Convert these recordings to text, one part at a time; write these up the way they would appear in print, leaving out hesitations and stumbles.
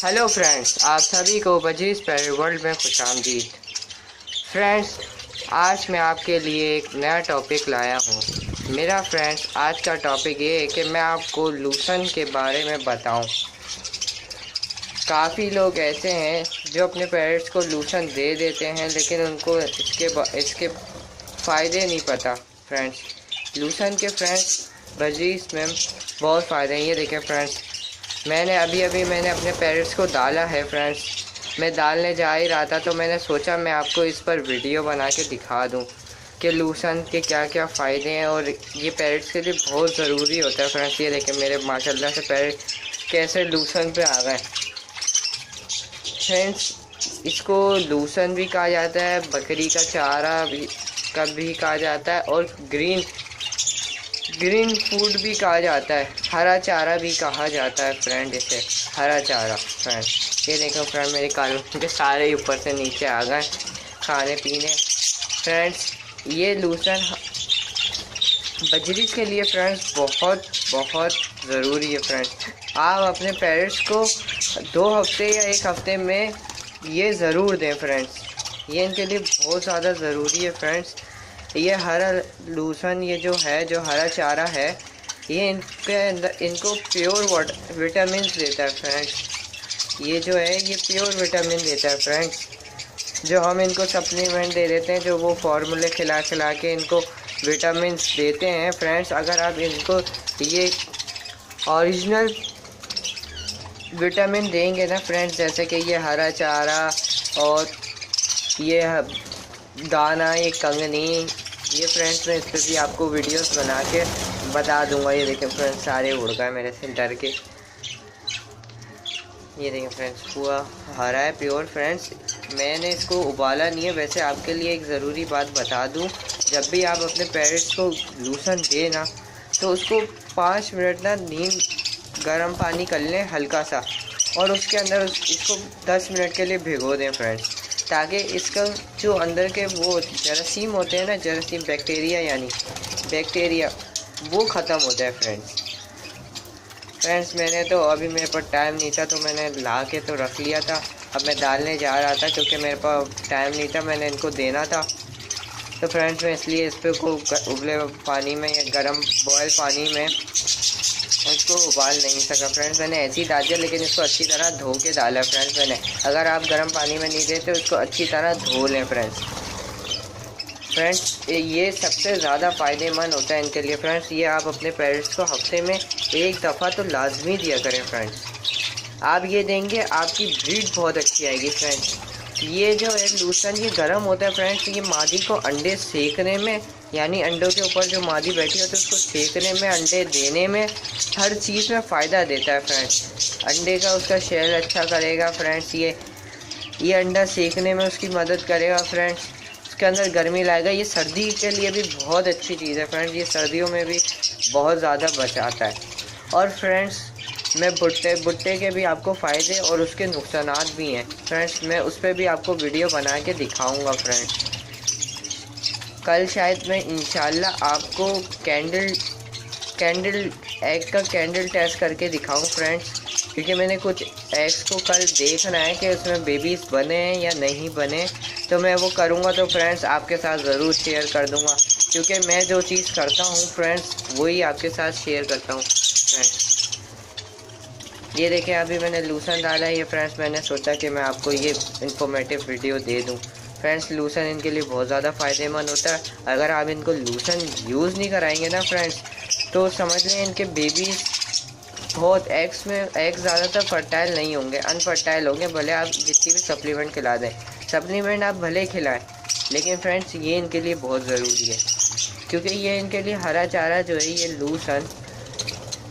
Hello friends, आप सभी को बजीज पेरी वर्ल्ड में खुशामदीद। फ्रेंड्स, आज मैं आपके लिए एक नया टॉपिक लाया हूँ। मेरा फ्रेंड्स आज का टॉपिक ये है कि मैं आपको लूसन के बारे में बताऊँ। काफ़ी लोग ऐसे हैं जो अपने पेरेंट्स को लूसन दे देते हैं, लेकिन उनको इसके फ़ायदे नहीं पता। फ्रेंड्स, लूसन के फ्रेंड्स बजीज में बहुत फ़ायदे हैं। ये देखें फ्रेंड्स, मैंने अपने पेरेंट्स को डाला है। फ्रेंड्स, मैं डालने जा ही रहा था तो मैंने सोचा मैं आपको इस पर वीडियो बना के दिखा दूं कि लूसन के क्या क्या फ़ायदे हैं, और ये पेरेंट्स के लिए बहुत ज़रूरी होता है। फ्रेंड्स, ये देखें मेरे माशाल्लाह से पेरेंट कैसे लूसन पे आ गए। फ्रेंड्स, इसको लूसन भी कहा जाता है, बकरी का चारा भी कहा जाता है, और ग्रीन फूड भी कहा जाता है, हरा चारा भी कहा जाता है। फ्रेंड, इसे हरा चारा। फ्रेंड, ये देखो फ्रेंड, मेरे कालों के सारे ऊपर से नीचे आ गए खाने पीने। फ्रेंड्स, ये लूसन बजरी के लिए फ्रेंड्स बहुत बहुत ज़रूरी है। फ्रेंड्स, आप अपने पेरेंट्स को 2 हफ्ते या 1 हफ्ते में ये ज़रूर दें। फ्रेंड्स, ये इनके लिए बहुत ज़्यादा ज़रूरी है। फ्रेंड्स, ये हरा लूसन, ये जो हरा चारा है, ये इनके अंदर इनको प्योर विटामिन देता है। फ्रेंड्स, ये जो है ये प्योर विटामिन देता है। फ्रेंड्स, जो हम इनको सप्लीमेंट दे देते हैं, जो वो फार्मूले खिला के इनको विटामिन देते हैं। फ्रेंड्स, अगर आप इनको ये ओरिजिनल विटामिन देंगे ना फ्रेंड्स, जैसे कि ये हरा चारा और ये दाना, ये कंगनी, ये फ्रेंड्स मैं इस पर भी आपको वीडियोस बना के बता दूंगा। ये देखें फ्रेंड्स, सारे उड़ गए मेरे से डर के। ये देखें फ्रेंड्स, पूरा हरा है प्योर। फ्रेंड्स, मैंने इसको उबाला नहीं है। वैसे आपके लिए एक ज़रूरी बात बता दूं, जब भी आप अपने पेरेंट्स को लूसन दें ना, तो उसको 5 मिनट ना नीम गर्म पानी कर लें हल्का सा, और उसके अंदर इसको 10 मिनट के लिए भिगो दें फ्रेंड्स, ताकि इसका जो अंदर के वो जरासीम होते हैं ना, जरासीम बैक्टीरिया वो ख़त्म हो जाए। फ्रेंड्स, मैंने तो अभी मेरे पास टाइम नहीं था तो मैंने ला के तो रख लिया था। अब मैं डालने जा रहा था क्योंकि मेरे पास टाइम नहीं था, मैंने इनको देना था। तो फ्रेंड्स, मैं इसलिए इस पर को उबले पानी में या गर्म बॉयल पानी में इसको उबाल नहीं सका। फ्रेंड्स, मैंने ऐसे ही डाल दिया, लेकिन इसको अच्छी तरह धो के डाला। फ्रेंड्स, मैंने अगर आप गर्म पानी में नहीं देते उसको अच्छी तरह धो लें। फ्रेंड्स, ये सबसे ज़्यादा फ़ायदेमंद होता है इनके लिए। फ्रेंड्स, ये आप अपने पेरेंट्स को हफ्ते में 1 दफ़ा तो लाजमी दिया करें। फ्रेंड्स, आप ये देंगे आपकी ब्रीड बहुत अच्छी आएगी। फ्रेंड्स, ये जो है लूसन ये गर्म होता है। फ्रेंड्स, ये मादी को अंडे सेकने में, यानी अंडों के ऊपर जो मादी बैठी होती है उसको सेकने में, अंडे देने में, हर चीज़ में फ़ायदा देता है। फ्रेंड्स, अंडे का उसका शेल अच्छा करेगा। फ्रेंड्स, ये अंडा सेकने में उसकी मदद करेगा। फ्रेंड्स, उसके अंदर गर्मी लाएगा। ये सर्दी के लिए भी बहुत अच्छी चीज़ है। फ्रेंड्स, ये सर्दियों में भी बहुत ज़्यादा बचाता है। और फ्रेंड्स, मैं भुट्टे के भी आपको फ़ायदे और उसके नुकसानात भी हैं। फ्रेंड्स, मैं उस पर भी आपको वीडियो बना के दिखाऊंगा। फ्रेंड्स, कल शायद मैं इंशाल्लाह आपको कैंडल एग का कैंडल टेस्ट करके दिखाऊं। फ्रेंड्स, क्योंकि मैंने कुछ एग्स को कल देखना है कि उसमें बेबीज़ बने हैं या नहीं बने, तो मैं वो करूँगा। तो फ्रेंड्स, आपके साथ ज़रूर शेयर कर दूँगा, क्योंकि मैं जो चीज़ करता हूँ फ्रेंड्स वही आपके साथ शेयर करता हूँ। फ्रेंड्स, ये देखें अभी मैंने लूसन डाला है। ये फ्रेंड्स, मैंने सोचा कि मैं आपको ये इन्फॉर्मेटिव वीडियो दे दूँ। फ्रेंड्स, लूसन इनके लिए बहुत ज़्यादा फ़ायदेमंद होता है। अगर आप इनको लूसन यूज़ नहीं कराएंगे ना फ्रेंड्स, तो समझ लें इनके बेबीज़ बहुत एग्स ज़्यादातर फर्टाइल नहीं होंगे, अनफर्टाइल होंगे। भले आप जितनी भी सप्लीमेंट खिला दें, सप्लीमेंट आप भले खिलाएं, लेकिन फ्रेंड्स ये इनके लिए बहुत ज़रूरी है, क्योंकि ये इनके लिए हरा चारा जो है ये लूसन,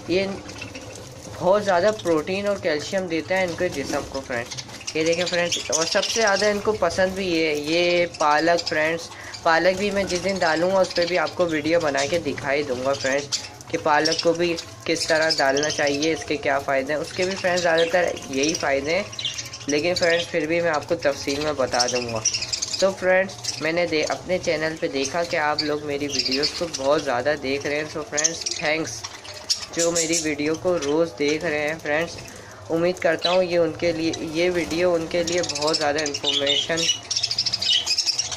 ये बहुत ज़्यादा प्रोटीन और कैल्शियम देता है इनके जिस्म को। फ्रेंड्स, ये देखें फ्रेंड्स, और सबसे ज़्यादा इनको पसंद भी ये पालक। फ्रेंड्स, पालक भी मैं जिस दिन डालूँगा उस पर भी आपको वीडियो बना के दिखाई दूँगा। फ्रेंड्स, कि पालक को भी किस तरह डालना चाहिए, इसके क्या फ़ायदे हैं। उसके भी फ्रेंड्स ज़्यादातर यही फ़ायदे हैं, लेकिन फ्रेंड्स फिर भी मैं आपको तफसील में बता दूँगा। तो फ्रेंड्स, मैंने अपने चैनल पे देखा कि आप लोग मेरी वीडियोस को बहुत ज़्यादा देख रहे हैं। सो फ्रेंड्स, थैंक्स जो मेरी वीडियो को रोज़ देख रहे हैं। फ्रेंड्स, उम्मीद करता हूँ ये वीडियो उनके लिए बहुत ज़्यादा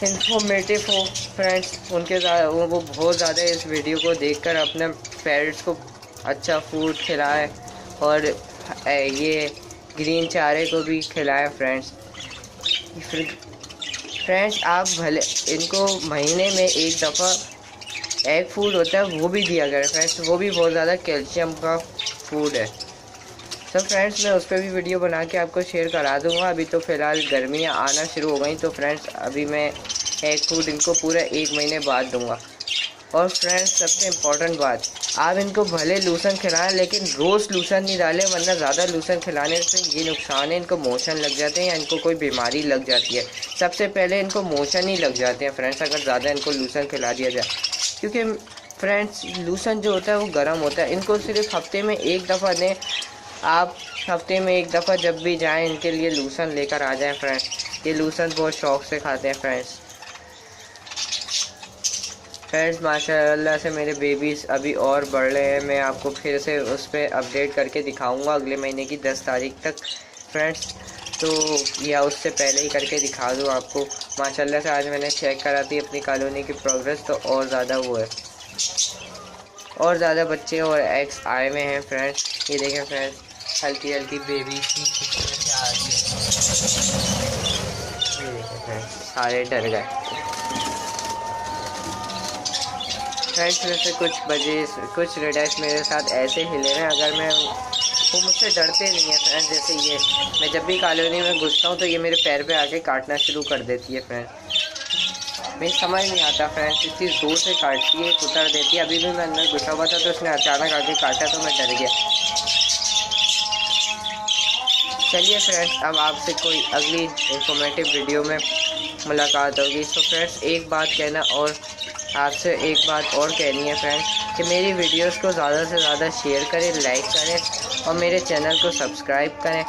इंफॉर्मेटिव हो फ्रेंड्स। वो बहुत ज़्यादा इस वीडियो को देखकर अपने पेरेंट्स को अच्छा फूड खिलाए और ये ग्रीन चारे को भी खिलाएं फ्रेंड्स। आप भले इनको महीने में एक दफ़ा एग फूड होता है वो भी दिया करें फ्रेंड्स, वो भी बहुत ज़्यादा कैल्शियम का फूड है। तो फ्रेंड्स मैं उस पर भी वीडियो बना के आपको शेयर करा दूंगा। अभी तो फ़िलहाल गर्मियाँ आना शुरू हो गई, तो फ्रेंड्स अभी मैं एग फूड इनको पूरा 1 महीने बाद दूंगा। और फ्रेंड्स सबसे इम्पोर्टेंट बात, आप इनको भले लूसन खिलाएं लेकिन रोज़ लूसन नहीं डालें, वरना ज़्यादा लूसन खिलाने से ये नुकसान है, इनको मोशन लग जाते हैं या इनको कोई बीमारी लग जाती है। सबसे पहले इनको मोशन ही लग जाते हैं फ्रेंड्स अगर ज़्यादा इनको लूसन खिला दिया जाए, क्योंकि फ्रेंड्स लूसन जो होता है वो गर्म होता है। इनको सिर्फ हफ्ते में एक दफ़ा दें, आप हफ्ते में एक दफ़ा जब भी जाएं इनके लिए लूसन लेकर आ जाएं फ्रेंड्स। ये लूसन बहुत शौक़ से खाते हैं फ्रेंड्स। माशाल्लाह से मेरे बेबीज़ अभी और बढ़ रहे हैं। मैं आपको फिर से उस पर अपडेट करके दिखाऊंगा अगले महीने की 10 तारीख तक फ्रेंड्स, तो या उससे पहले ही करके दिखा दूँ आपको। माशाल्लाह से आज मैंने चेक करा थी अपनी कॉलोनी की प्रोग्रेस, तो और ज़्यादा वो है, और ज़्यादा बच्चे और एग्स आए हुए हैं फ्रेंड्स। ये देखें फ्रेंड्स हल्की हल्की बेबी आ रही है, ये देखें फ्रेंड्स सारे डर गए फ्रेंड्स। वैसे कुछ रेडाइस मेरे साथ ऐसे हिले हैं, अगर मैं वो मुझसे डरते नहीं है फ्रेंड्स। जैसे ये मैं जब भी कॉलोनी में घुसता हूँ तो ये मेरे पैर पे आके काटना शुरू कर देती है फ्रेंड्स। मुझे समझ नहीं आता फ्रेंड्स, इतनी जोर से काटती है, कुतर देती है। अभी भी मैं अंदर घुसा हुआ था तो उसने अचानक आके काटा तो मैं डर गया। चलिए फ्रेंड्स अब आपसे कोई अगली इंफॉर्मेटिव वीडियो में मुलाकात होगी। तो फ्रेंड्स एक बात कहना और आपसे एक बात और कहनी है फ्रेंड्स कि मेरी वीडियोस को ज़्यादा से ज़्यादा शेयर करें, लाइक करें और मेरे चैनल को सब्सक्राइब करें।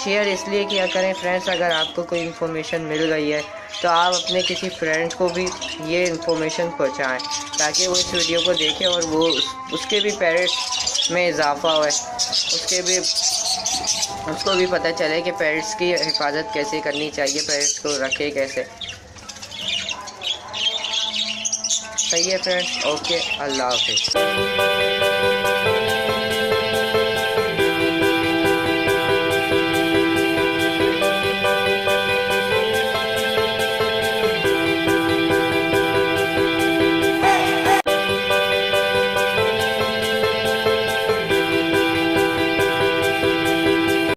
शेयर इसलिए किया करें फ्रेंड्स, अगर आपको कोई इन्फॉर्मेशन मिल गई है तो आप अपने किसी फ्रेंड्स को भी ये इन्फॉर्मेशन पहुंचाएं, ताकि वो इस वीडियो को देखें और वो उसके भी पेरेंट्स में इजाफा हो, उसको भी पता चले कि पेरेंट्स की हिफाजत कैसे करनी चाहिए, पेरेंट्स को रखे कैसे। सही है फ्रेंड्स, ओके, अल्लाह हाफिज़।